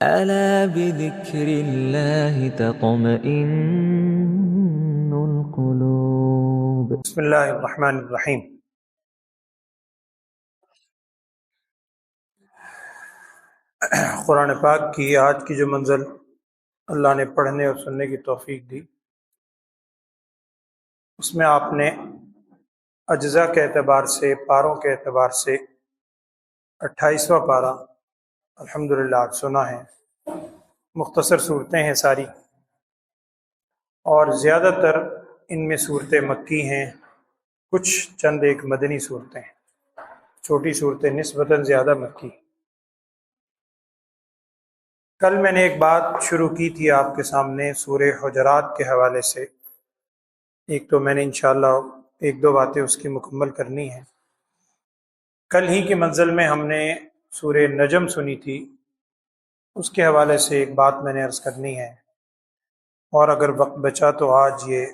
ألا بذكر الله تطمئن القلوب. بسم اللہ الرحمن الرحیم۔ قرآن پاک کی آج کی جو منزل اللہ نے پڑھنے اور سننے کی توفیق دی، اس میں آپ نے اجزاء کے اعتبار سے، پاروں کے اعتبار سے 28واں پارہ الحمدللہ آج سنا ہے۔ مختصر صورتیں ہیں ساری، اور زیادہ تر ان میں صورتیں مکی ہیں، کچھ چند ایک مدنی صورتیں ہیں، چھوٹی صورتیں نسبتاً زیادہ مکی۔ کل میں نے ایک بات شروع کی تھی آپ کے سامنے سورہ حجرات کے حوالے سے، ایک تو میں نے انشاءاللہ ایک دو باتیں اس کی مکمل کرنی ہیں۔ کل ہی کی منزل میں ہم نے سورہ نجم سنی تھی، اس کے حوالے سے ایک بات میں نے عرض کرنی ہے، اور اگر وقت بچا تو آج یہ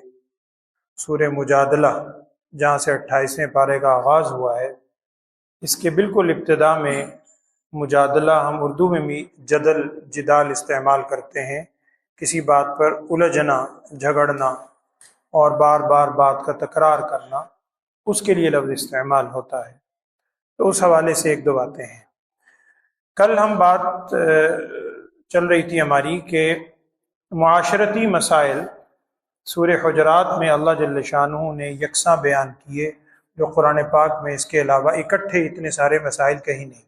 سورہ مجادلہ جہاں سے 28ویں پارے کا آغاز ہوا ہے، اس کے بالکل ابتدا میں مجادلہ ہم اردو میں بھی جدال استعمال کرتے ہیں، کسی بات پر الجھنا، جھگڑنا اور بار بار بات کا تکرار کرنا، اس کے لیے لفظ استعمال ہوتا ہے۔ تو اس حوالے سے ایک دو باتیں ہیں۔ کل ہم بات چل رہی تھی ہماری کہ معاشرتی مسائل سورہ حجرات میں اللہ جل شانہ نے یکساں بیان کیے، جو قرآن پاک میں اس کے علاوہ اکٹھے اتنے سارے مسائل کہیں نہیں۔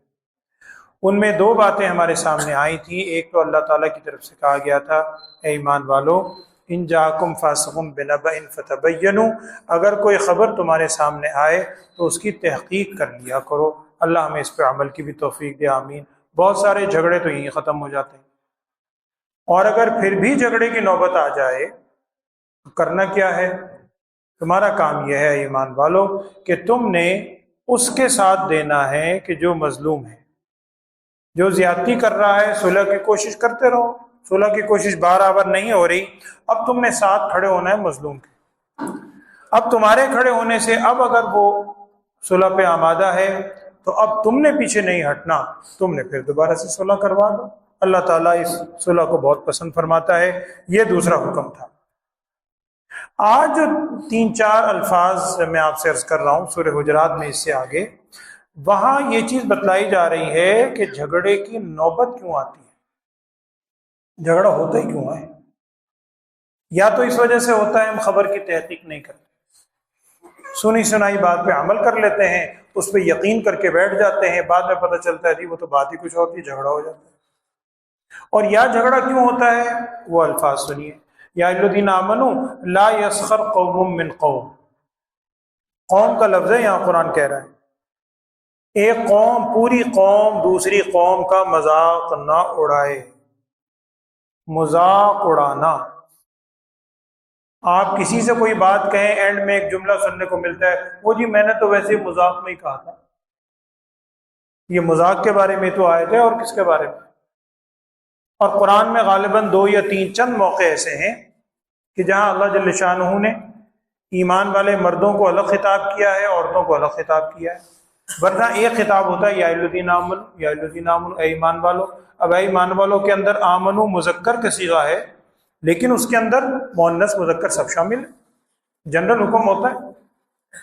ان میں دو باتیں ہمارے سامنے آئی تھیں، ایک تو اللہ تعالیٰ کی طرف سے کہا گیا تھا اے ایمان والو ان جاءکم فاسق بنبأ فتبینوا، اگر کوئی خبر تمہارے سامنے آئے تو اس کی تحقیق کر لیا کرو۔ اللہ ہمیں اس پہ عمل کی بھی توفیق دے، آمین۔ بہت سارے جھگڑے تو یہیں ختم ہو جاتے ہیں، اور اگر پھر بھی جھگڑے کی نوبت آ جائے تو کرنا کیا ہے؟ تمہارا کام یہ ہے ایمان والو کہ تم نے اس کے ساتھ دینا ہے کہ جو مظلوم ہے، جو زیادتی کر رہا ہے، صلح کی کوشش کرتے رہو۔ صلح کی کوشش برابر نہیں ہو رہی، اب تم نے ساتھ کھڑے ہونا ہے مظلوم کے۔ اب تمہارے کھڑے ہونے سے اب اگر وہ صلح پہ آمادہ ہے تو اب تم نے پیچھے نہیں ہٹنا، تم نے پھر دوبارہ سے صلح کروا دو۔ اللہ تعالیٰ اس صلح کو بہت پسند فرماتا ہے۔ یہ دوسرا حکم تھا۔ آج جو 3-4 الفاظ میں آپ سے عرض کر رہا ہوں سورہ حجرات میں اس سے آگے، وہاں یہ چیز بتلائی جا رہی ہے کہ جھگڑے کی نوبت کیوں آتی ہے، جھگڑا ہوتا ہی کیوں ہے۔ یا تو اس وجہ سے ہوتا ہے ہم خبر کی تحقیق نہیں کرتے، سنی سنائی بات پہ عمل کر لیتے ہیں، اس پہ یقین کر کے بیٹھ جاتے ہیں، بعد میں پتہ چلتا ہے جی وہ تو بات ہی کچھ ہوتی ہے، جھگڑا ہو جاتا ہے۔ اور یا جھگڑا کیوں ہوتا ہے، وہ الفاظ سنیے، یا ایھا الذین آمنوا لا یسخر قوم من قوم، قوم کا لفظ ہے یہاں قرآن کہہ رہا ہے۔ ایک قوم، پوری قوم دوسری قوم کا مذاق نہ اڑائے۔ مذاق اڑانا، آپ کسی سے کوئی بات کہیں، اینڈ میں ایک جملہ سننے کو ملتا ہے وہ جی میں نے تو ویسے ہی مذاق میں ہی کہا تھا۔ یہ مذاق کے بارے میں تو آئے تھے، اور کس کے بارے میں؟ اور قرآن میں غالباً 2 یا 3 چند موقع ایسے ہیں کہ جہاں اللہ جل شانہ نے ایمان والے مردوں کو الگ خطاب کیا ہے، عورتوں کو الگ خطاب کیا ہے، ورنہ ایک خطاب ہوتا ہے یا الذین آمنوا، یا الذین آمنوا، اے ایمان والو۔ اب اے ایمان والو کے اندر آمنو مذکر کا صیغہ ہے، لیکن اس کے اندر مؤنث مذکر سب شامل ہے، جنرل حکم ہوتا ہے۔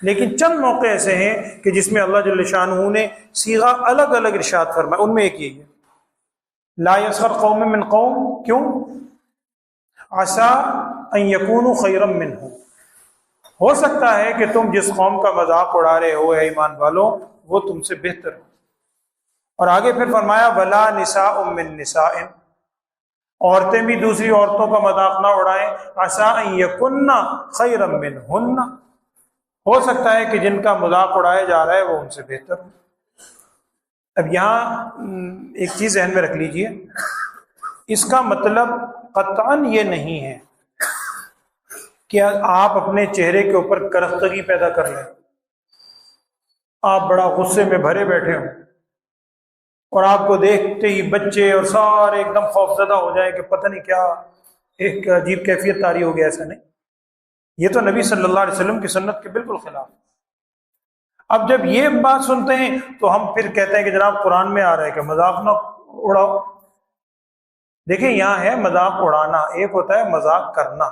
لیکن چند موقع ایسے ہیں کہ جس میں اللہ جل شانہ نے صیغہ الگ الگ ارشاد فرمایا، ان میں ایک یہی ہے لا یسخر قوم من قوم، کیوں؟ عسیٰ ان یکونوا خیرا منہم، ہو سکتا ہے کہ تم جس قوم کا مذاق اڑا رہے ہو اے ایمان والو وہ تم سے بہتر ہو۔ اور آگے پھر فرمایا ولا نساء من نساء، عورتیں بھی دوسری عورتوں کا مذاق نہ اڑائیں، عسیٰ ان یکن خیرا منہن، ہو سکتا ہے کہ جن کا مذاق اڑایا جا رہا ہے وہ ان سے بہتر ہو۔ اب یہاں ایک چیز ذہن میں رکھ لیجئے، اس کا مطلب قطعاً یہ نہیں ہے کہ آپ اپنے چہرے کے اوپر کرختگی پیدا کر لیں، آپ بڑا غصے میں بھرے بیٹھے ہوں اور آپ کو دیکھتے ہی بچے اور سارے ایک دم خوفزدہ ہو جائیں کہ پتہ نہیں کیا ایک عجیب کیفیت طاری ہو گیا۔ ایسا نہیں، یہ تو نبی صلی اللہ علیہ وسلم کی سنت کے بالکل خلاف۔ اب جب یہ بات سنتے ہیں تو ہم پھر کہتے ہیں کہ جناب قرآن میں آ رہا ہے کہ مذاق نہ اڑاؤ، دیکھیں یہاں ہے مذاق اڑانا، ایک ہوتا ہے مذاق کرنا،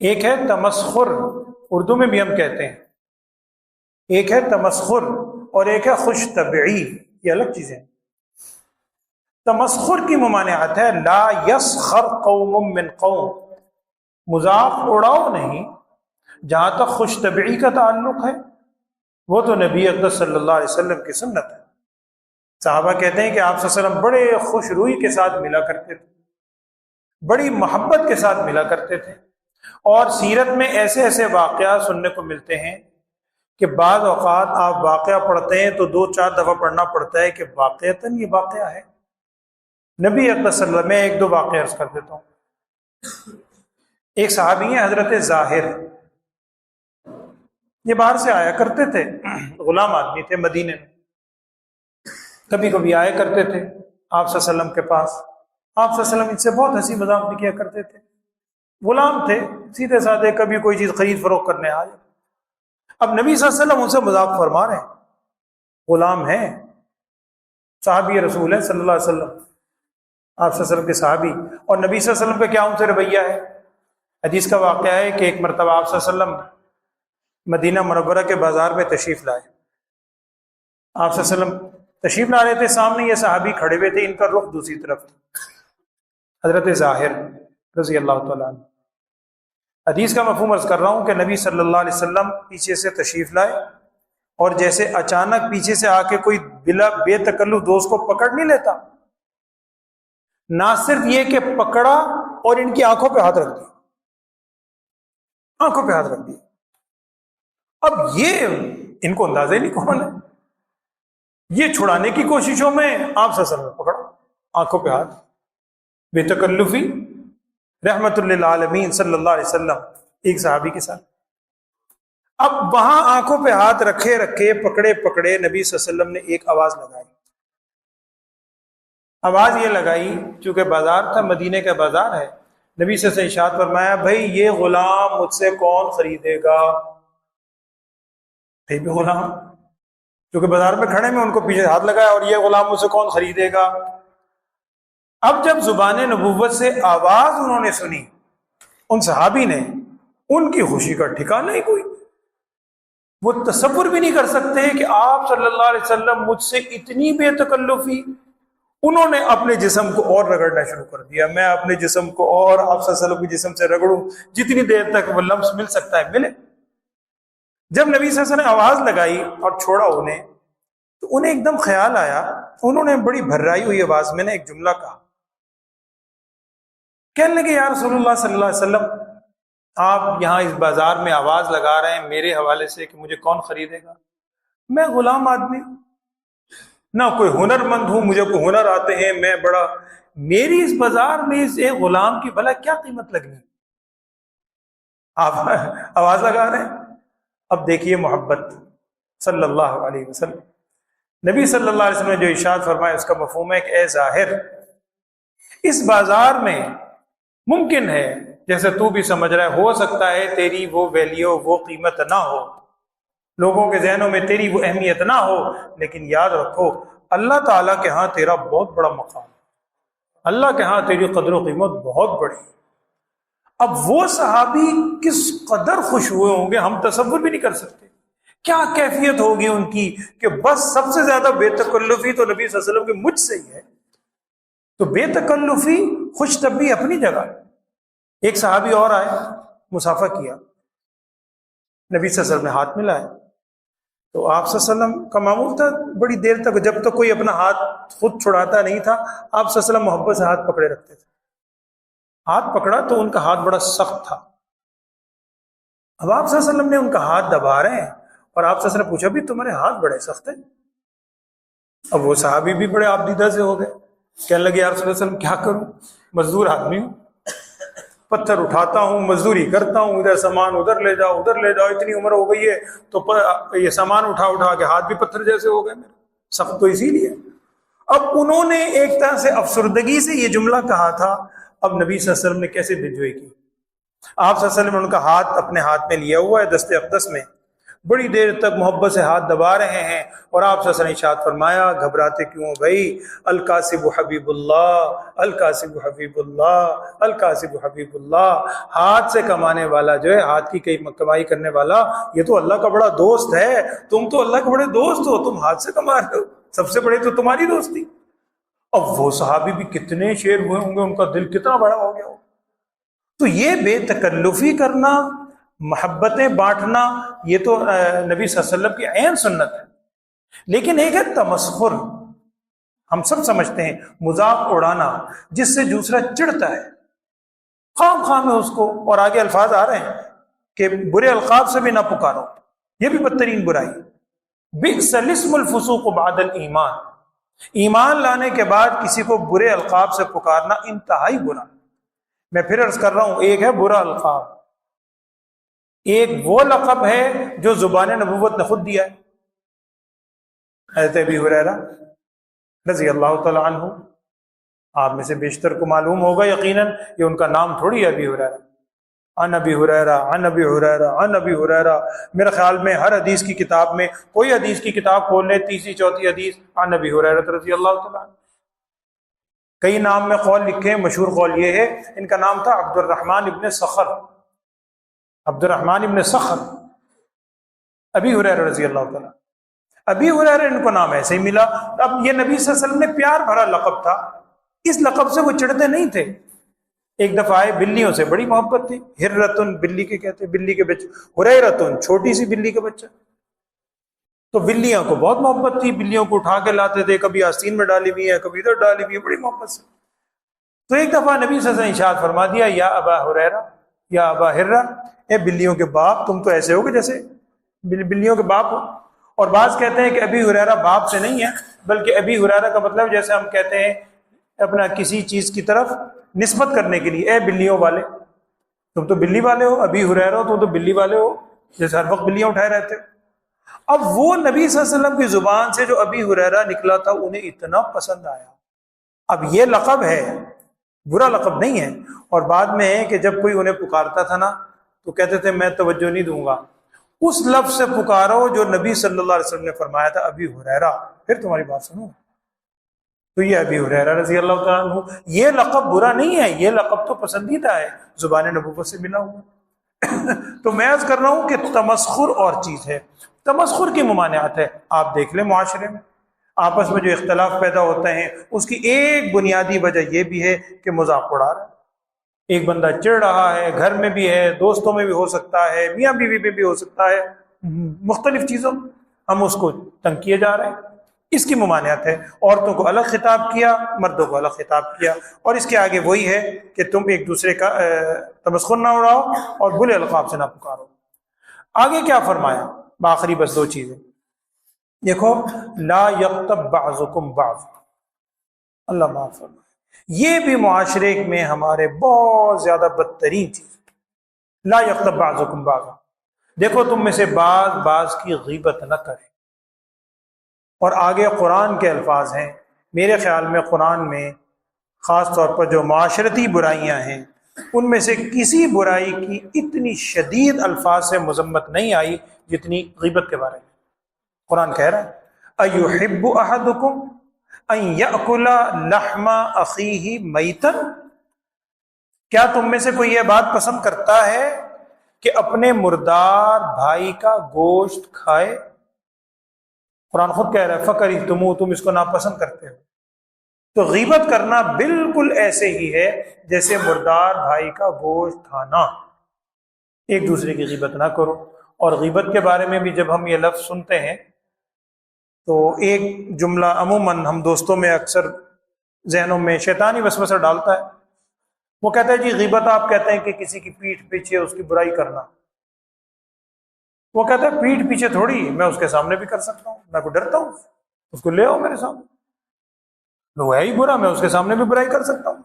ایک ہے تمسخر، اردو میں بھی ہم کہتے ہیں، ایک ہے تمسخر اور ایک ہے خوش طبعی، یہ الگ چیزیں۔ تمسخر کی ممانعت ہے، لا یسخر قوم من قوم، مذاق اڑاؤ نہیں۔ جہاں تک خوش طبعی کا تعلق ہے وہ تو نبی اقدس صلی اللہ علیہ وسلم کی سنت ہے۔ صحابہ کہتے ہیں کہ آپ صلی اللہ علیہ وسلم بڑے خوش روئی کے ساتھ ملا کرتے تھے، بڑی محبت کے ساتھ ملا کرتے تھے، اور سیرت میں ایسے ایسے واقعات سننے کو ملتے ہیں کہ بعض اوقات آپ واقعہ پڑھتے ہیں تو 2-4 دفعہ پڑھنا پڑتا ہے کہ واقعتاً یہ واقعہ ہے نبی اقدس صلی اللہ علیہ وسلم۔ میں 1-2 واقعہ عرض کر دیتا ہوں۔ ایک صحابی ہیں حضرت ظاہر، یہ باہر سے آیا کرتے تھے، غلام آدمی تھے، مدینے میں کبھی کبھی آیا کرتے تھے آپ صلی اللہ علیہ وسلم کے پاس۔ آپ صلی اللہ علیہ وسلم ان سے بہت ہنسی مذاق بھی کیا کرتے تھے، غلام تھے سیدھے سادھے، کبھی کوئی چیز خرید فروخت کرنے آ جائے۔ اب نبی صلی اللہ علیہ وسلم ان سے مذاق فرما رہے ہیں، غلام ہیں، صحابی رسول ہے صلی اللہ علیہ وسلم، آپ صلی اللہ علیہ وسلم کے صحابی، اور نبی صلی اللہ علیہ وسلم کا کیا ان سے رویہ ہے۔ حدیث کا واقعہ ہے کہ ایک مرتبہ آپ صلی اللہ علیہ وسلم مدینہ منورہ کے بازار میں تشریف لائے، آپ صلی اللہ علیہ وسلم تشریف لا رہے تھے، سامنے یہ صحابی کھڑے ہوئے تھے، ان کا رخ دوسری طرف تھا، حضرت ظاہر رضی اللہ تعالیٰ عنہ۔ حدیث کا مفہوم عرض کر رہا ہوں کہ نبی صلی اللہ علیہ وسلم پیچھے سے تشریف لائے، اور جیسے اچانک پیچھے سے آ کے کوئی بلا بے تکلف دوست کو پکڑ نہیں لیتا، نہ صرف یہ کہ پکڑا اور ان کی آنکھوں پہ ہاتھ رکھ دیا، آنکھوں پہ ہاتھ رکھ دیا۔ اب یہ ان کو اندازہ ہی نہیں کون ہے، یہ چھڑانے کی کوششوں میں آپ سے سر پکڑا، آنکھوں پہ ہاتھ، بے تکلفی، رحمت للعالمین صلی اللہ علیہ وسلم ایک صحابی کے ساتھ۔ اب وہاں آنکھوں پہ ہاتھ رکھے رکھے پکڑے پکڑے نبی صلی اللہ علیہ وسلم نے ایک آواز لگائی، آواز یہ لگائی، چونکہ بازار تھا، مدینے کا بازار ہے، نبی صلی اللہ علیہ وسلم ارشاد فرمایا، بھائی یہ غلام مجھ سے کون خریدے گا؟ بھی غلام کیونکہ بازار میں کھڑے میں ان کو پیچھے ہاتھ لگایا، اور یہ غلام مجھ سے کون خریدے گا؟ اب جب زبان نبوت سے آواز انہوں نے سنی ان صحابی نے، ان کی خوشی کا ٹھکانہ ہی کوئی، وہ تصور بھی نہیں کر سکتے کہ آپ صلی اللہ علیہ وسلم مجھ سے اتنی بے تکلفی۔ انہوں نے اپنے جسم کو اور رگڑنا شروع کر دیا، میں اپنے جسم کو اور آپ صلی اللہ علیہ وسلم کے جسم سے رگڑوں، جتنی دیر تک وہ لمس مل سکتا ہے ملے۔ جب نبی صلی اللہ علیہ وسلم نے آواز لگائی اور چھوڑا انہیں، تو انہیں ایک دم خیال آیا، انہوں نے بڑی بھرائی ہوئی آواز میں نے ایک جملہ کہا، کہنے لگے یا رسول اللہ صلی اللہ علیہ وسلم، آپ یہاں اس بازار میں آواز لگا رہے ہیں میرے حوالے سے کہ مجھے کون خریدے گا؟ میں غلام آدمی ہوں، نہ کوئی ہنر مند ہوں، مجھے کوئی ہنر آتے ہیں، میں بڑا، میری اس بازار میں اس ایک غلام کی بھلا کیا قیمت لگنی؟ آپ آواز لگا رہے ہیں۔ اب دیکھیے محبت صلی اللہ علیہ وسلم، نبی صلی اللہ علیہ وسلم نے جو ارشاد فرمایا اس کا مفہوم ہے کہ اے ظاہر، اس بازار میں ممکن ہے جیسے تو بھی سمجھ رہا ہے، ہو سکتا ہے تیری وہ ویلیو، وہ قیمت نہ ہو، لوگوں کے ذہنوں میں تیری وہ اہمیت نہ ہو، لیکن یاد رکھو اللہ تعالیٰ کے ہاں تیرا بہت بڑا مقام، اللہ کے ہاں تیری قدر و قیمت بہت بڑی۔ اب وہ صحابی کس قدر خوش ہوئے ہوں گے ہم تصور بھی نہیں کر سکتے، کیا کیفیت ہوگی ان کی کہ بس سب سے زیادہ بے تکلفی تو نبی صلی اللہ علیہ وسلم کی مجھ سے ہی ہے۔ تو بے تکلفی، خوش طبعی اپنی جگہ۔ ایک صحابی اور آئے، مسافہ کیا، نبی صلی اللہ علیہ وسلم نے ہاتھ ملایا، تو آپ صلی اللہ علیہ وسلم کا معمول تھا بڑی دیر تک جب تک کوئی اپنا ہاتھ خود چھڑاتا نہیں تھا، آپ صلی اللہ علیہ وسلم محبت سے ہاتھ پکڑے رکھتے تھے۔ ہاتھ پکڑا تو ان کا ہاتھ بڑا سخت تھا، اب آپ صلی اللہ علیہ وسلم نے ان کا ہاتھ دبا رہے ہیں، اور آپ صلی اللہ علیہ وسلم نے پوچھا بھی تمہارے ہاتھ بڑے سخت ہیں؟ اب وہ صحابی بھی بڑے آبدیدہ سے ہو گئے، کہنے لگے یا رسول اللہ صلی اللہ علیہ وسلم کیا کروں، مزدور آدمی ہوں، پتھر اٹھاتا ہوں، مزدوری کرتا ہوں، ادھر سامان ادھر لے جاؤ ادھر لے جاؤ، اتنی عمر ہو گئی ہے تو یہ سامان اٹھا اٹھا کے ہاتھ بھی پتھر جیسے ہو گئے میرے، سخت تو اسی لیے۔ اب انہوں نے ایک طرح سے افسردگی سے یہ جملہ کہا تھا، اب نبی صلی اللہ علیہ وسلم نے کیسے دلجوئی کی؟ آپ صلی اللہ علیہ وسلم نے ان کا ہاتھ اپنے ہاتھ میں لیا ہوا ہے دست اقدس میں، بڑی دیر تک محبت سے ہاتھ دبا رہے ہیں، اور آپ صلی اللہ علیہ وسلم نے ارشاد فرمایا گھبراتے کیوں ہو بھائی، الکاسب حبیب اللہ، الکاسب حبیب اللہ، الکاسب حبیب اللہ، ہاتھ سے کمانے والا جو ہے، ہاتھ کی کمائی کرنے والا، یہ تو اللہ کا بڑا دوست ہے، تم تو اللہ کے بڑے دوست ہو، تم ہاتھ سے کما رہے ہو، سب سے بڑی تو تمہاری دوستی۔ اب وہ صحابی بھی کتنے شیر ہوئے ہوں گے، ان کا دل کتنا بڑا ہو گیا ہو۔ تو یہ بے تکلفی کرنا، محبتیں بانٹنا، یہ تو نبی صلی اللہ علیہ وسلم کی عین سنت ہے۔ لیکن ایک ہے تمسخر، ہم سب سمجھتے ہیں، مذاق اڑانا، جس سے دوسرا چڑھتا ہے، خام خام ہے اس کو، اور آگے الفاظ آ رہے ہیں کہ برے القاب سے بھی نہ پکارو، یہ بھی بدترین برائی۔ بئس الاسم الفسوق بعد الایمان، ایمان لانے کے بعد کسی کو برے القاب سے پکارنا انتہائی برا۔ میں پھر عرض کر رہا ہوں، ایک ہے برا القاب، ایک وہ لقب ہے جو زبان نبوت نے خود دیا ہے۔ حضرت ابی ہریرہ رضی اللہ تعالی عنہ، آپ میں سے بیشتر کو معلوم ہوگا یقیناً، یہ ان کا نام تھوڑی ہے ابی ہریرہ، عن ابی ہریرہ، عن ابی ہریرہ، عن ابی ہریرہ۔ میرے خیال میں ہر حدیث کی کتاب میں، کوئی حدیث کی کتاب کھول لے، تیسری چوتھی حدیث عن ابی ہریرہ رضی اللہ تعالی عنہ۔ کئی نام میں قول لکھے ہیں، مشہور قول یہ ہے، ان کا نام تھا عبد الرحمن ابن صخر، عبد الرحمن ابن صخر، ابی ہریرہ رضی اللہ تعالیٰ۔ ابی ہریرہ ان کو نام ایسے ہی ملا۔ اب یہ نبی صلی اللہ علیہ وسلم نے پیار بھرا لقب تھا، اس لقب سے وہ چڑھتے نہیں تھے۔ ایک دفعہ آئے، بلیوں سے بڑی محبت تھی، ہررتن بلی کے کہتے، بلی کے بچے، ہریرتن چھوٹی سی بلی کا بچہ، تو بلیوں کو بہت محبت تھی، بلیوں کو اٹھا کے لاتے تھے، کبھی آستین میں ڈالی ہوئی ہے، کبھی ادھر ڈالی ہوئی ہے، بڑی محبت سے۔ تو ایک دفعہ نبی صلی اللہ علیہ وسلم نے ارشاد فرما دیا، یا ابا ہریرہ، یا ابا ہرہ، اے بلیوں کے باپ، تم تو ایسے ہو کہ جیسے بلیوں کے باپ ہو۔ اور بعض کہتے ہیں کہ ابی ہریرہ باپ سے نہیں ہے، بلکہ ابی ہریرہ کا مطلب جیسے ہم کہتے ہیں اپنا کسی چیز کی طرف نسبت کرنے کے لیے، اے بلیوں والے، تم تو بلی والے ہو، ابی ہریرہ تم تو بلی والے ہو، جیسے ہر وقت بلیاں اٹھائے رہتے ہو۔ اب وہ نبی صلی اللہ علیہ وسلم کی زبان سے جو ابی ہریرہ نکلا تھا، انہیں اتنا پسند آیا۔ اب یہ لقب ہے، برا لقب نہیں ہے۔ اور بعد میں ہے کہ جب کوئی انہیں پکارتا تھا نا، تو کہتے تھے میں توجہ نہیں دوں گا، اس لفظ سے پکارو جو نبی صلی اللہ علیہ وسلم نے فرمایا تھا، ابی ہریرہ، پھر تمہاری بات سنوں۔ تو یہ ابی ہریرہ رضی اللہ تعالیٰ عنہ، یہ لقب برا نہیں ہے، یہ لقب تو پسندیدہ ہے، زبان نبوت سے ملا ہوا۔ تو میں عرض کر رہا ہوں کہ تمسخر اور چیز ہے، تمسخر کی ممانعت ہے۔ آپ دیکھ لیں معاشرے میں آپس میں جو اختلاف پیدا ہوتے ہیں، اس کی ایک بنیادی وجہ یہ بھی ہے کہ مذاق اڑا رہا ہے۔ ایک بندہ چڑھ رہا ہے، گھر میں بھی ہے، دوستوں میں بھی ہو سکتا ہے، میاں بیوی میں بھی ہو سکتا ہے، مختلف چیزوں میں ہم اس کو تنگ کیے جا رہے ہیں، اس کی ممانعت ہے۔ عورتوں کو الگ خطاب کیا، مردوں کو الگ خطاب کیا، اور اس کے آگے وہی ہے کہ تم ایک دوسرے کا تمسخر نہ اڑاؤ اور برے القاب سے نہ پکارو۔ آگے کیا فرمایا؟ آخری بس دو چیزیں دیکھو، لا یغتب بعضکم بعض، اللہ معاف فرمائے، یہ بھی معاشرے میں ہمارے بہت زیادہ بدترین چیز، لا یغتب بعضکم بعض۔ دیکھو تم میں سے بعض کی غیبت نہ کرے۔ اور آگے قرآن کے الفاظ ہیں، میرے خیال میں قرآن میں خاص طور پر جو معاشرتی برائیاں ہیں، ان میں سے کسی برائی کی اتنی شدید الفاظ سے مذمت نہیں آئی جتنی غیبت کے بارے میں۔ قرآن کہہ رہا ہے اَيُحِبُّ أَحَدُكُمْ أَن يَأْكُلَ لَحْمَ أَخِيهِ مَيْتًا، کیا تم میں سے کوئی یہ بات پسند کرتا ہے کہ اپنے مردار بھائی کا گوشت کھائے؟ قرآن خود کہہ رہا ہے فَكَرِهْتُمُوهُ، تم اس کو ناپسند کرتے ہو۔ تو غیبت کرنا بالکل ایسے ہی ہے جیسے مردار بھائی کا گوشت کھانا۔ ایک دوسرے کی غیبت نہ کرو۔ اور غیبت کے بارے میں بھی جب ہم یہ لفظ سنتے ہیں تو ایک جملہ عموماً ہم دوستوں میں اکثر ذہنوں میں شیطانی وسوسہ ڈالتا ہے، وہ کہتا ہے جی غیبت آپ کہتے ہیں کہ کسی کی پیٹھ پیچھے اس کی برائی کرنا۔ وہ کہتا ہے پیٹھ پیچھے تھوڑی، میں اس کے سامنے بھی کر سکتا ہوں، میں کو ڈرتا ہوں، اس کو لے آؤ میرے سامنے، وہ ہے ہی برا، میں اس کے سامنے بھی برائی کر سکتا ہوں۔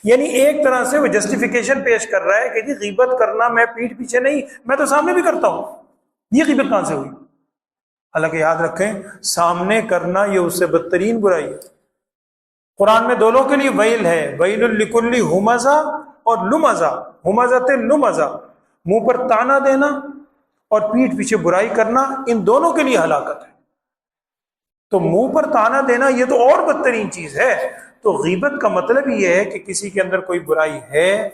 یعنی ایک طرح سے وہ جسٹیفیکیشن پیش کر رہا ہے کہ جی غیبت کرنا میں پیٹھ پیچھے نہیں، میں تو سامنے بھی کرتا ہوں، یہ غیبت کہاں سے ہوئی؟ حالانکہ یاد رکھیں سامنے کرنا یہ اس سے بدترین برائی ہے۔ قرآن میں دونوں کے لیے ویل ہے، ویل لکل ہمزہ اور لمزہ، ہمزہ لمزہ، منہ پر تانا دینا اور پیٹھ پیچھے برائی کرنا ان دونوں کے لیے ہلاکت ہے۔ تو منہ پر تانا دینا یہ تو اور بدترین چیز ہے۔ تو غیبت کا مطلب یہ ہے کہ کسی کے اندر کوئی برائی ہے،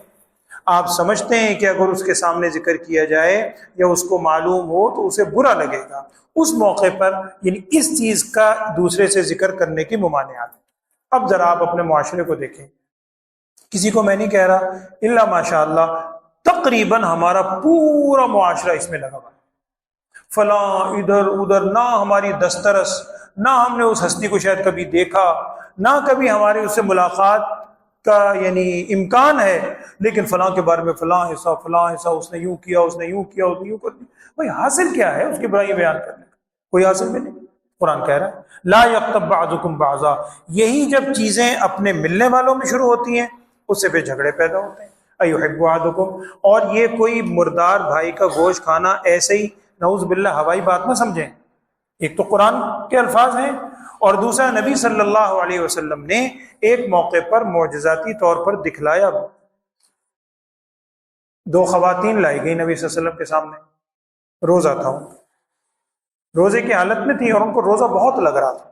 آپ سمجھتے ہیں کہ اگر اس کے سامنے ذکر کیا جائے یا اس کو معلوم ہو تو اسے برا لگے گا، اس موقع پر یعنی اس چیز کا دوسرے سے ذکر کرنے کی ممانعت ہے۔ اب ذرا آپ اپنے معاشرے کو دیکھیں، کسی کو میں نہیں کہہ رہا، الا ماشاء اللہ تقریباً ہمارا پورا معاشرہ اس میں لگا ہوا ہے۔ فلاں ادھر ادھر، نہ ہماری دسترس، نہ ہم نے اس ہستی کو شاید کبھی دیکھا، نہ کبھی ہماری اس سے ملاقات کا یعنی امکان ہے، لیکن فلاں کے بارے میں فلاں ایسا اس نے یوں کیا، اس نے یوں کیا، اس نے یوں کر دیا۔ بھائی حاصل کیا ہے اس کی برائی بیان کرنے کا؟ کوئی حاصل بھی نہیں۔ قرآن کہہ رہا ہے لا یغتب بعضکم بعضا، یہی جب چیزیں اپنے ملنے والوں میں شروع ہوتی ہیں اس سے پھر جھگڑے پیدا ہوتے ہیں۔ ایحب احدکم، اور یہ کوئی مردار بھائی کا گوشت کھانا ایسے ہی نعوذ باللہ ہوائی بات نہ سمجھیں۔ ایک تو قرآن کے الفاظ ہیں، اور دوسرا نبی صلی اللہ علیہ وسلم نے ایک موقع پر معجزاتی طور پر دکھلایا۔ دو خواتین لائی گئی نبی صلی اللہ علیہ وسلم کے سامنے، روزہ تھا، روزے کی حالت میں تھی اور ان کو روزہ بہت لگ رہا تھا۔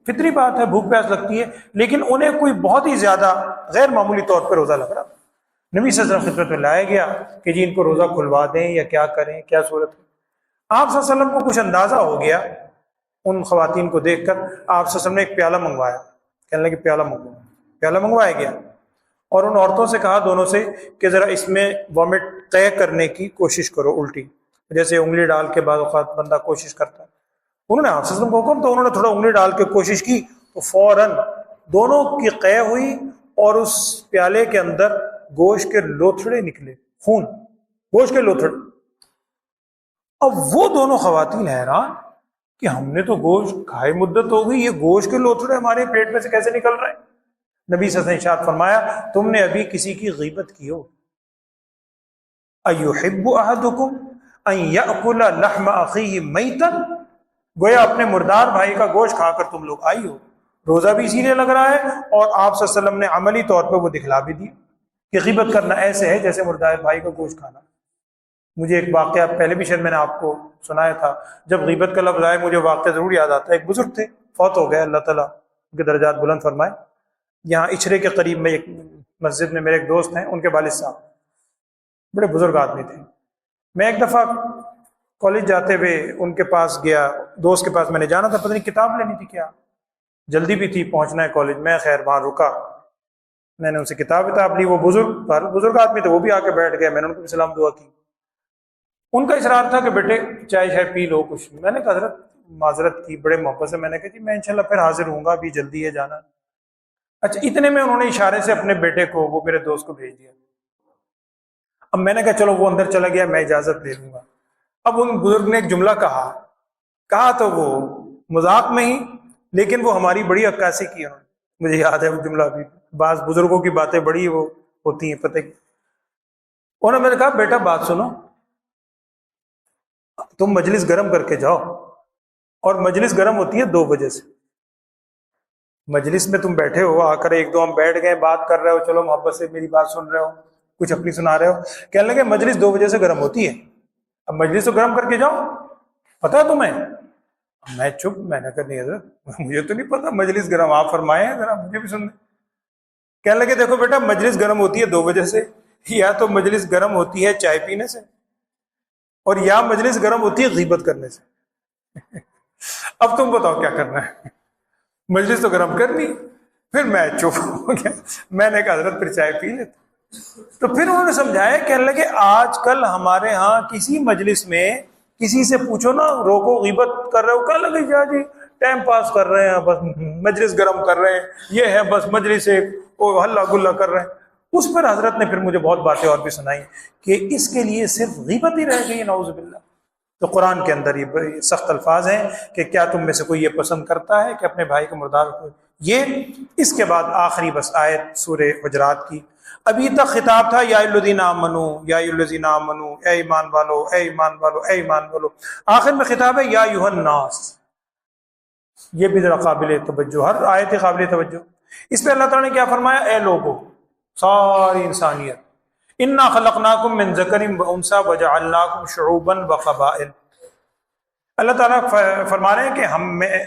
فطری بات ہے، بھوک پیاس لگتی ہے، لیکن انہیں کوئی بہت ہی زیادہ غیر معمولی طور پر روزہ لگ رہا تھا۔ نبی صلی اللہ علیہ وسلم خدمت میں لایا گیا کہ جی ان کو روزہ کھلوا دیں یا کیا کریں، کیا صورت ہے۔ آپ صلی اللہ علیہ وسلم کو کچھ اندازہ ہو گیا ان خواتین کو دیکھ کر، آپ صلی اللہ علیہ وسلم نے ایک پیالہ منگوایا، کہنے لگے پیالہ منگوایا، پیالہ منگوایا گیا، اور ان عورتوں سے کہا دونوں سے کہ ذرا اس میں وامٹ طے کرنے کی کوشش کرو، الٹی جیسے انگلی ڈال کے بعض اوقات بندہ کوشش کرتا ہے۔ انہوں نے آپ صلی اللہ علیہ وسلم کو حکم، تو انہوں نے تھوڑا انگلی ڈال کے کوشش کی تو فوراً دونوں کی قے ہوئی اور اس پیالے کے اندر گوشت کے لوتھڑے نکلے، خون، گوشت کے لوتھڑے۔ اب وہ دونوں خواتین حیران کہ ہم نے تو گوشت کھائے مدت ہو گئی، یہ گوشت کے لوتھڑے ہمارے پیٹ میں سے کیسے نکل رہے ہیں؟ نبی صلی اللہ علیہ وسلم نے ارشاد فرمایا تم نے ابھی کسی کی غیبت کی ہو۔ ایحب احدکم ان یاکل لحم اخیہ میتا، گویا اپنے مردار بھائی کا گوشت کھا کر تم لوگ آئی ہو، روزہ بھی اسی لیے لگ رہا ہے، اور آپ صلی اللہ علیہ وسلم نے عملی طور پہ وہ دکھلا بھی دی کہ غیبت کرنا ایسے ہے جیسے مردار بھائی کا گوشت کھانا۔ مجھے ایک واقعہ پہلے بھی شاید میں نے آپ کو سنایا تھا، جب غیبت کا لفظ آئے مجھے واقعہ ضرور یاد آتا ہے۔ ایک بزرگ تھے، فوت ہو گئے، اللہ تعالیٰ ان کے درجات بلند فرمائے۔ یہاں اچھرے کے قریب میں ایک مسجد میں میرے ایک دوست ہیں، ان کے والد صاحب بڑے بزرگ آدمی تھے۔ میں ایک دفعہ کالج جاتے ہوئے ان کے پاس گیا، دوست کے پاس میں نے جانا تھا، پتہ نہیں کتاب لینی تھی کیا، جلدی بھی تھی پہنچنا ہے کالج میں، خیر وہاں رکا، میں نے ان سے کتاب لی، وہ بزرگ آدمی تھے، وہ بھی آ کے بیٹھ گئے، میں نے ان کو بھی سلام دعا کی۔ ان کا اصرار تھا کہ بیٹے چائے پی لو کچھ، میں نے کہا حضرت معذرت کی بڑے محبت سے، میں نے کہا جی میں انشاءاللہ پھر حاضر ہوں گا، ابھی جلدی ہے جانا۔ اچھا اتنے میں انہوں نے اشارے سے اپنے بیٹے کو، وہ میرے دوست کو بھیج دیا۔ اب میں نے کہا چلو وہ اندر چلا گیا، میں اجازت لے لوں گا۔ اب ان بزرگ نے ایک جملہ کہا تو وہ مذاق میں ہی، لیکن وہ ہماری بڑی عکاسی کی، مجھے یاد ہے وہ جملہ بھی، بعض بزرگوں کی باتیں بڑی وہ ہوتی ہیں پتہ کی۔ انہوں نے میں نے کہا بیٹا بات سنو، تم مجلس گرم کر کے جاؤ، اور مجلس گرم ہوتی ہے 2 بجے سے۔ مجلس میں تم بیٹھے ہو، آ کر ایک دو ہم بیٹھ گئے، بات کر رہے ہو، چلو محبت سے میری بات سن رہے ہو، کچھ اپنی سنا رہے ہو، کہنے لگے مجلس 2 بجے سے گرم ہوتی ہے، اب مجلس تو گرم کر کے جاؤ، پتہ ہے تمہیں؟ میں چپ، میں نے کہا نہیں حضرت مجھے تو نہیں پتا مجلس گرم، آپ فرمائے ہیں ذرا مجھے بھی سن دیں۔ کہنے لگے دیکھو بیٹا مجلس گرم ہوتی ہے 2 بجے سے، یا تو مجلس گرم ہوتی ہے چائے پینے سے، اور یا مجلس گرم ہوتی ہے غیبت کرنے سے۔ اب تم بتاؤ کیا کرنا ہے؟ مجلس تو گرم کرنی۔ پھر میں چپ ہو گیا، میں نے کہا حضرت پھر چائے پی لیتے۔ تو پھر انہوں نے سمجھایا، کہنے لگے آج کل ہمارے ہاں کسی مجلس میں کسی سے پوچھو نا، روکو غیبت کر رہے ہو، کہنے لگے جا جی ٹائم پاس کر رہے ہیں، بس مجلس گرم کر رہے ہیں، یہ ہے بس مجلس سے ہلا گلا کر رہے ہیں۔ اس پر حضرت نے پھر مجھے بہت باتیں اور بھی سنائی کہ اس کے لیے صرف غیبت ہی رہ گئی، نعوذ باللہ۔ تو قرآن کے اندر یہ سخت الفاظ ہیں کہ کیا تم میں سے کوئی یہ پسند کرتا ہے کہ اپنے بھائی کا مردار ہو؟ یہ اس کے بعد آخری بس آیت سورہ حجرات کی، ابھی تک خطاب تھا یا الذین آمنو، یا الذین آمنو، اے ایمان والو، اے ایمان والو، اے ایمان والو، آخر میں خطاب ہے یا ایھا الناس۔ یہ بھی ذرا قابل توجہ، ہر آیت قابل توجہ۔ اس پہ اللہ تعالیٰ نے کیا فرمایا؟ اے لوگو، ساری انسانیت، انا خلقناکم من ذکر و انثی وجعلناکم شعوبا وقبائل۔ اللہ تعالیٰ فرما رہے ہیں کہ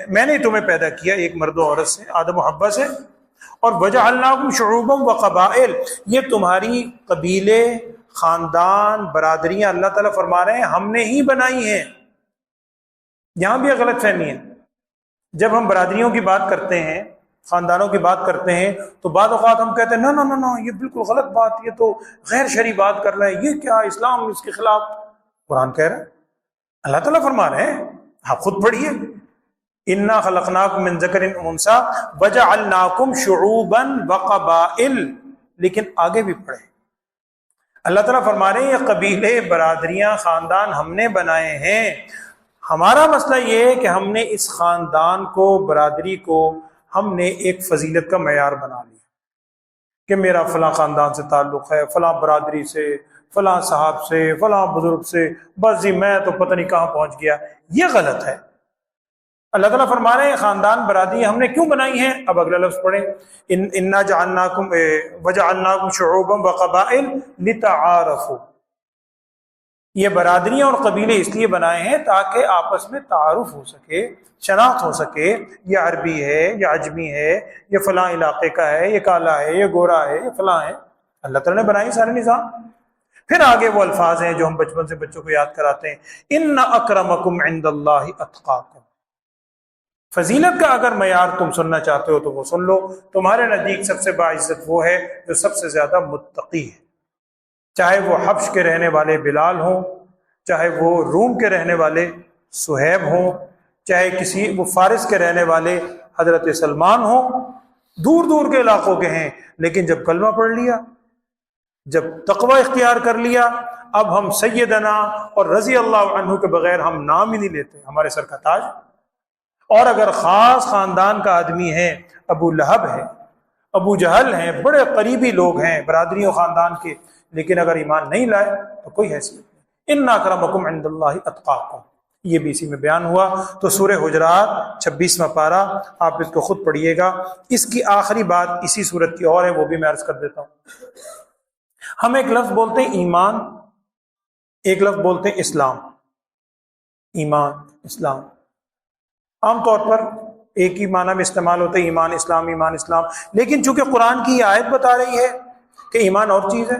میں نے تمہیں پیدا کیا ایک مرد و عورت سے، آدم و حوا سے، اور وجعلناکم شعوبا وقبائل، یہ تمہاری قبیلے، خاندان، برادریاں اللہ تعالیٰ فرما رہے ہیں ہم نے ہی بنائی ہیں۔ یہاں بھی غلط فہمی ہے۔ جب ہم برادریوں کی بات کرتے ہیں، خاندانوں کی بات کرتے ہیں، تو بعض اوقات ہم کہتے ہیں نہ نہ نہ یہ بالکل غلط بات، یہ تو غیر شرعی بات کر رہے ہیں، یہ کیا اسلام اس کے خلاف۔ قرآن کہہ رہا ہے، اللہ تعالیٰ فرما رہے ہیں، آپ خود پڑھیے، انا خلقناکم من ذکر و انثی وجعلناکم شعوبا وقبائل، لیکن آگے بھی پڑھیں، اللہ تعالیٰ فرما رہے ہیں یہ قبیلے، برادریاں، خاندان ہم نے بنائے ہیں۔ ہمارا مسئلہ یہ ہے کہ ہم نے اس خاندان کو، برادری کو ہم نے ایک فضیلت کا معیار بنا لیا کہ میرا فلاں خاندان سے تعلق ہے، فلاں برادری سے، فلاں صاحب سے، فلاں بزرگ سے، بس جی میں تو پتہ نہیں کہاں پہنچ گیا۔ یہ غلط ہے۔ اللہ تعالیٰ فرما رہے ہیں خاندان، برادری ہم نے کیوں بنائی ہیں؟ اب اگلا لفظ پڑھیں، انا جعلناکم وجعلناکم شعوبا وقبائل لتعارفوا، یہ برادریاں اور قبیلے اس لیے بنائے ہیں تاکہ آپس میں تعارف ہو سکے، شناخت ہو سکے، یہ عربی ہے، یہ عجمی ہے، یہ فلاں علاقے کا ہے، یہ کالا ہے، یہ گورا ہے، یہ فلاں ہے۔ اللہ تعالیٰ نے بنائی سارے نظام۔ پھر آگے وہ الفاظ ہیں جو ہم بچپن سے بچوں کو یاد کراتے ہیں، ان اکرمکم عند اللہ اتقاکم۔ فضیلت کا اگر معیار تم سننا چاہتے ہو تو وہ سن لو، تمہارے نزدیک سب سے باعزت وہ ہے جو سب سے زیادہ متقی ہے، چاہے وہ حبش کے رہنے والے بلال ہوں، چاہے وہ روم کے رہنے والے صہیب ہوں، چاہے وہ فارس کے رہنے والے حضرت سلمان ہوں، دور دور کے علاقوں کے ہیں، لیکن جب کلمہ پڑھ لیا، جب تقوی اختیار کر لیا، اب ہم سیدنا اور رضی اللہ عنہ کے بغیر ہم نام ہی نہیں لیتے، ہمارے سر کا تاج۔ اور اگر خاص خاندان کا آدمی ہے، ابو لہب ہے، ابو جہل ہیں، بڑے قریبی لوگ ہیں برادری و خاندان کے، لیکن اگر ایمان نہیں لائے تو کوئی حیثیت نہیں۔ ان اکرمکم عند اللہ اتقاکم، یہ بھی اسی میں بیان ہوا۔ تو سورہ حجرات 26واں پارہ، آپ اس کو خود پڑھیے گا۔ اس کی آخری بات اسی صورت کی اور ہے، وہ بھی میں عرض کر دیتا ہوں۔ ہم ایک لفظ بولتے ہیں ایمان، ایک لفظ بولتے ہیں اسلام۔ ایمان، اسلام عام طور پر ایک ہی معنی میں استعمال ہوتا ہے، ایمان اسلام، ایمان اسلام، لیکن چونکہ قرآن کی یہ آیت بتا رہی ہے کہ ایمان اور چیز ہے،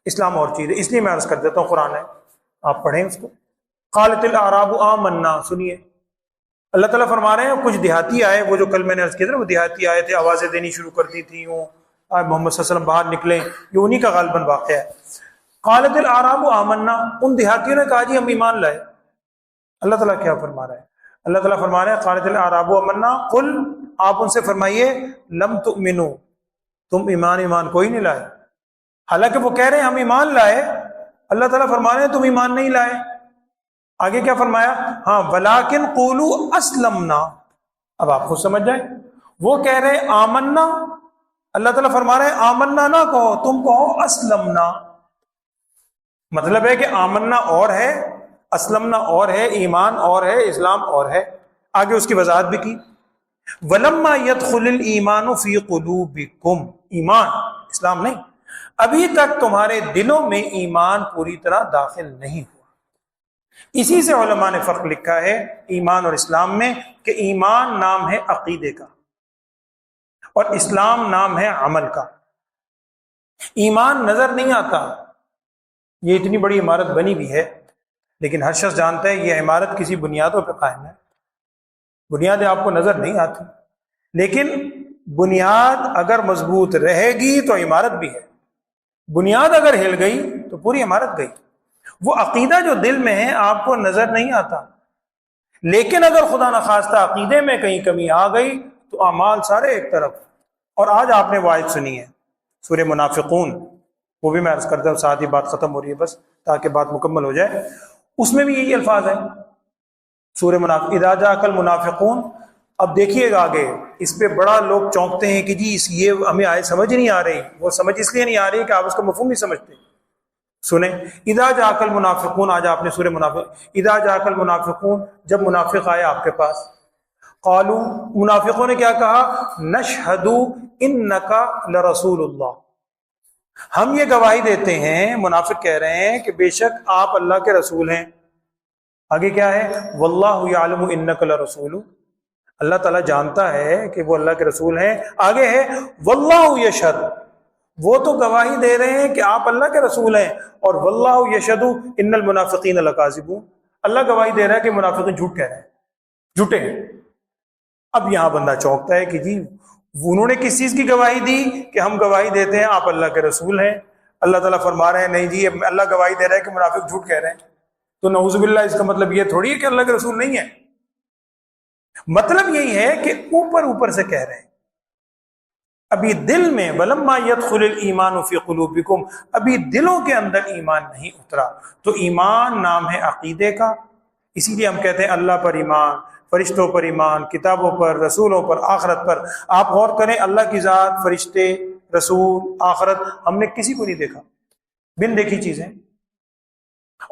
اسلام اور چیز ہے، اس لیے میں عرض کر دیتا ہوں، قرآن ہے، آپ پڑھیں اس کو۔ قالت الاعراب آمنا، سنیے، اللہ تعالیٰ فرما رہے ہیں کچھ دیہاتی آئے، وہ جو کل میں نے عرض کیا تھا، وہ دیہاتی آئے تھے، آوازیں دینی شروع کر دی تھی، محمد صلی اللہ علیہ وسلم باہر نکلے، یہ انہی کا غالباً واقعہ ہے۔ قالت الاعراب آمنا، ان دیہاتیوں نے کہا جی ہم ایمان لائے۔ اللہ تعالیٰ کیا فرما رہا ہے؟ اللہ تعالیٰ فرما رہے ہیں قالت الاعراب آمنا، قل، آپ ان سے فرمائیے، لم تؤمنوا، تم ایمان کوئی نہیں لائے۔ حالانکہ وہ کہہ رہے ہیں ہم ایمان لائے، اللہ تعالیٰ فرما رہے ہیں تم ایمان نہیں لائے۔ آگے کیا فرمایا؟ ہاں، ولیکن قولوا اسلمنا، اب آپ خود سمجھ جائیں، وہ کہہ رہے ہیں آمنا، اللہ تعالیٰ فرما رہے ہیں آمنا نہ کہو، تم کہو اسلمنا۔ مطلب ہے کہ آمنا اور ہے، اسلمنا اور ہے، ایمان اور ہے، اسلام اور ہے۔ آگے اس کی وضاحت بھی کی، ولما يدخل الایمان فی قلوبکم، ایمان، اسلام نہیں، ابھی تک تمہارے دلوں میں ایمان پوری طرح داخل نہیں ہوا۔ اسی سے علماء نے فرق لکھا ہے ایمان اور اسلام میں، کہ ایمان نام ہے عقیدے کا اور اسلام نام ہے عمل کا۔ ایمان نظر نہیں آتا، یہ اتنی بڑی عمارت بنی بھی ہے، لیکن ہر شخص جانتا ہے یہ عمارت کسی بنیادوں پہ قائم ہے، بنیادیں آپ کو نظر نہیں آتی، لیکن بنیاد اگر مضبوط رہے گی تو عمارت بھی ہے، بنیاد اگر ہل گئی تو پوری عمارت گئی۔ وہ عقیدہ جو دل میں ہے آپ کو نظر نہیں آتا، لیکن اگر خدا نخواستہ عقیدے میں کہیں کمی آ گئی تو اعمال سارے ایک طرف۔ اور آج آپ نے وہ آیت سنی ہے سورہ منافقون، وہ بھی میں عرض کرتا ہوں، ساتھ ہی بات ختم ہو رہی ہے بس تاکہ بات مکمل ہو جائے۔ اس میں بھی یہی الفاظ ہیں، سورہ منافق، اذا جاءک المنافقون۔ اب دیکھیے گا آگے، اس پہ بڑا لوگ چونکتے ہیں کہ جی یہ ہمیں آیت سمجھ نہیں آ رہی، وہ سمجھ اس لیے نہیں آ رہی کہ آپ اس کا مفہوم نہیں سمجھتے۔ سنیں، اذا جاءک المنافقون، آج آپ نے سورہ منافق، اذا جاءک المنافقون، جب منافق آئے آپ کے پاس، قالوا، منافقوں نے کیا کہا؟ نشہد انک لرسول اللہ، ہم یہ گواہی دیتے ہیں، منافق کہہ رہے ہیں کہ بے شک آپ اللہ کے رسول ہیں۔ آگے کیا ہے؟ واللہ یعلم انک لرسول، اللہ تعالیٰ جانتا ہے کہ وہ اللہ کے رسول ہیں۔ آگے ہے واللہ یشہد، وہ تو گواہی دے رہے ہیں کہ آپ اللہ کے رسول ہیں، اور واللہ یشہد ان المنافقین لکاذبون، اللہ گواہی دے رہا ہے کہ منافقین جھوٹ کہہ رہے ہیں، جھوٹے ہیں۔ اب یہاں بندہ چونکتا ہے کہ جی انہوں نے کس چیز کی گواہی دی کہ ہم گواہی دیتے ہیں آپ اللہ کے رسول ہیں، اللہ تعالیٰ فرما رہے ہیں نہیں جی اللہ گواہی دے رہا ہے کہ منافق جھوٹ کہہ رہے ہیں، تو نعوذ باللہ اس کا مطلب یہ تھوڑی ہے کہ اللہ کے رسول نہیں ہے۔ مطلب یہی ہے کہ اوپر اوپر سے کہہ رہے ہیں، ابھی دل میں ولما يدخل الایمان فی قلوبکم، ابھی دلوں کے اندر ایمان نہیں اترا۔ تو ایمان نام ہے عقیدے کا، اسی لیے ہم کہتے ہیں اللہ پر ایمان، فرشتوں پر ایمان، کتابوں پر، رسولوں پر، آخرت پر۔ آپ غور کریں، اللہ کی ذات، فرشتے، رسول، آخرت، ہم نے کسی کو نہیں دیکھا، بن دیکھی چیزیں۔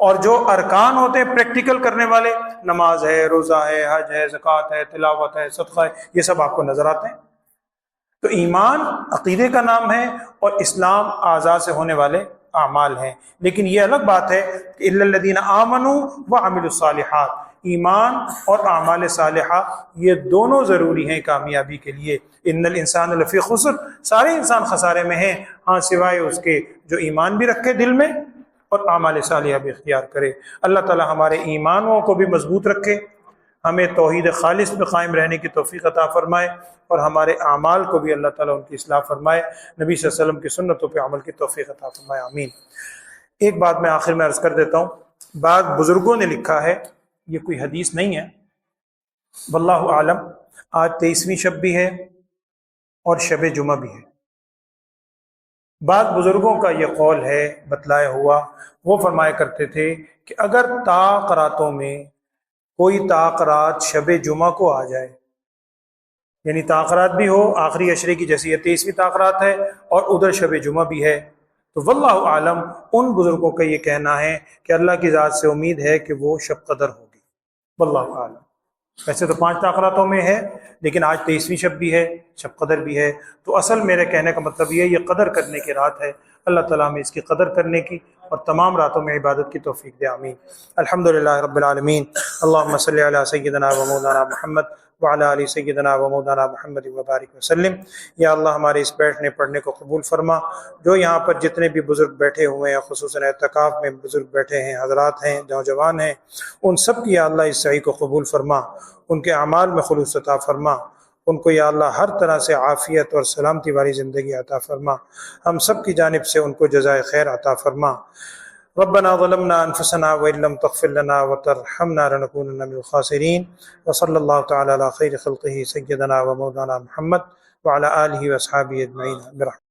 اور جو ارکان ہوتے ہیں پریکٹیکل کرنے والے، نماز ہے، روزہ ہے، حج ہے، زکوٰۃ ہے، تلاوت ہے، صدقہ ہے، یہ سب آپ کو نظر آتے ہیں۔ تو ایمان عقیدے کا نام ہے، اور اسلام اعضاء سے ہونے والے اعمال ہیں۔ لیکن یہ الگ بات ہے کہ الا الذین آمنوا وعملوا الصالحات، ایمان اور اعمال صالحہ یہ دونوں ضروری ہیں کامیابی کے لیے۔ ان الانسان لفی خسر، سارے انسان خسارے میں ہیں، ہاں سوائے اس کے جو ایمان بھی رکھے دل میں اور اعمال صالحہ بھی اختیار کرے۔ اللہ تعالی ہمارے ایمانوں کو بھی مضبوط رکھے، ہمیں توحید خالص پہ قائم رہنے کی توفیق عطا فرمائے، اور ہمارے اعمال کو بھی اللہ تعالیٰ ان کی اصلاح فرمائے، نبی صلی اللہ علیہ وسلم کی سنتوں پہ عمل کی توفیق عطا فرمائے، آمین۔ ایک بات میں آخر میں عرض کر دیتا ہوں، بعض بزرگوں نے لکھا ہے، یہ کوئی حدیث نہیں ہے، واللہ عالم، آج 23ویں شب بھی ہے اور شب جمعہ بھی ہے۔ بعض بزرگوں کا یہ قول ہے بتلایا ہوا، وہ فرمایا کرتے تھے کہ اگر تاقراتوں میں کوئی تاقرات شب جمعہ کو آ جائے، یعنی تاقرات بھی ہو آخری عشرے کی، جیسے یہ 23ویں تاقرات ہے اور ادھر شب جمعہ بھی ہے، تو واللہ عالم، ان بزرگوں کا یہ کہنا ہے کہ اللہ کی ذات سے امید ہے کہ وہ شب قدر ہوگی، واللہ عالم۔ ویسے تو 5 تاقراتوں میں ہے، لیکن آج 23ویں شب بھی ہے، شب قدر بھی ہے، تو اصل میرے کہنے کا مطلب یہ قدر کرنے کی رات ہے۔ اللہ تعالیٰ ہمیں اس کی قدر کرنے کی اور تمام راتوں میں عبادت کی توفیق دے، آمین۔ الحمدللہ رب العالمین، اللہم صلی علی سیدنا و مولانا محمد وعلی آل سیدنا و مولانا محمد وبارک وسلم۔ یا اللہ ہمارے اس بیٹھنے پڑھنے کو قبول فرما، جو یہاں پر جتنے بھی بزرگ بیٹھے ہوئے ہیں، خصوصاً اعتکاف میں بزرگ بیٹھے ہیں، حضرات ہیں، نوجوان ہیں، ان سب کی یا اللہ اس سعی کو قبول فرما، ان کے اعمال میں خلوص عطا فرما، ان کو یا اللہ ہر طرح سے عافیت اور سلامتی والی زندگی عطا فرما، ہم سب کی جانب سے ان کو جزائے خیر عطا فرما۔ ربنا ظلمنا انفسنا وان لم تغفر لنا وترحمنا لنكونن من الخاسرین، وصلی اللہ تعالی علی خیر خلقہ سیدنا و مولانا محمد وعلی آلہ واصحابہ اجمعین برحمتہ۔